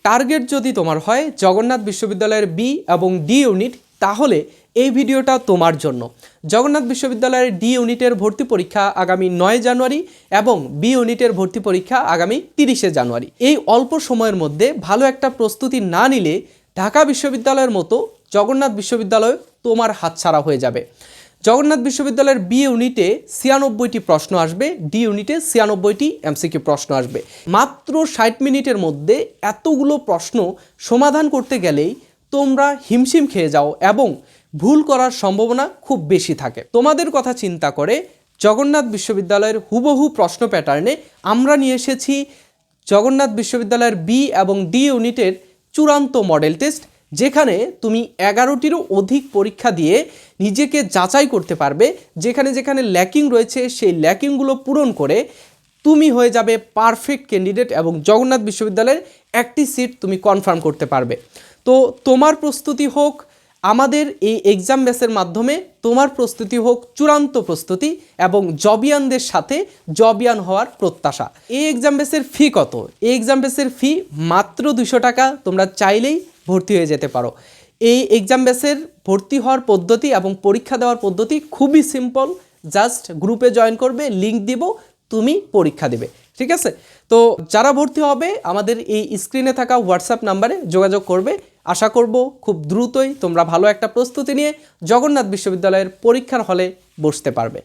Target যদি তোমার হয় জগন্নাথ বিশ্ববিদ্যালয়ের বি এবং ডি ইউনিট, তাহলে এই ভিডিওটা তোমার জন্য। জগন্নাথ বিশ্ববিদ্যালয়ের ডি ইউনিটের ভর্তি পরীক্ষা আগামী 9 জানুয়ারি এবং বি ইউনিটের ভর্তি পরীক্ষা আগামী 30 জানুয়ারি। এই অল্প সময়ের মধ্যে ভালো একটা প্রস্তুতি না নিলে ঢাকা বিশ্ববিদ্যালয়ের মতো জগন্নাথ বিশ্ববিদ্যালয় তোমার হাতছাড়া হয়ে যাবে। জগন্নাথ বিশ্ববিদ্যালয়ের বি ইউনিটে 96টি প্রশ্ন আসবে, ডি ইউনিটে 96টি এমসিকিউ প্রশ্ন আসবে। মাত্র 60 মিনিটের মধ্যে এতগুলো প্রশ্ন সমাধান করতে গেলেই তোমরা হিমশিম খেয়ে যাও এবং ভুল করার সম্ভাবনা খুব বেশি থাকে। তোমাদের কথা চিন্তা করে জগন্নাথ বিশ্ববিদ্যালয়ের হুবহু প্রশ্ন প্যাটার্নে আমরা নিয়ে এসেছি জগন্নাথ বিশ্ববিদ্যালয়ের বি এবং ডি ইউনিটের চূড়ান্ত মডেল টেস্ট, যেখানে তুমি 11টিরও অধিক পরীক্ষা দিয়ে নিজেকে যাচাই করতে পারবে। যেখানে যেখানে ল্যাকিং রয়েছে সেই ল্যাকিংগুলো পূরণ করে তুমি হয়ে যাবে পারফেক্ট ক্যান্ডিডেট এবং জগন্নাথ বিশ্ববিদ্যালয়ের একটি সিট তুমি কনফার্ম করতে পারবে। তো তোমার প্রস্তুতি হোক আমাদের এই এক্সাম বেসের মাধ্যমে, তোমার প্রস্তুতি হোক চূড়ান্ত প্রস্তুতি এবং জবিয়ানদের সাথে জবিয়ান হওয়ার প্রত্যাশা। এই এক্সাম বেসের ফি কত? এই এক্সাম বেসের ফি মাত্র 200 টাকা। তোমরা চাইলেই ভর্তি হয়ে যেতে পারো। এই এক্সাম বেসের ভর্তি হওয়ার পদ্ধতি এবং পরীক্ষা দেওয়ার পদ্ধতি খুবই সিম্পল। জাস্ট গ্রুপে জয়েন করবে, লিঙ্ক দিব, তুমি পরীক্ষা দেবে। ঠিক আছে? তো যারা ভর্তি হবে আমাদের এই স্ক্রিনে থাকা হোয়াটসঅ্যাপ নাম্বারে যোগাযোগ করবে। আশা করব খুব দ্রুতই তোমরা ভালো একটা প্রস্তুতি নিয়ে জগন্নাথ বিশ্ববিদ্যালয়ের পরীক্ষার হলে বসতে পারবে।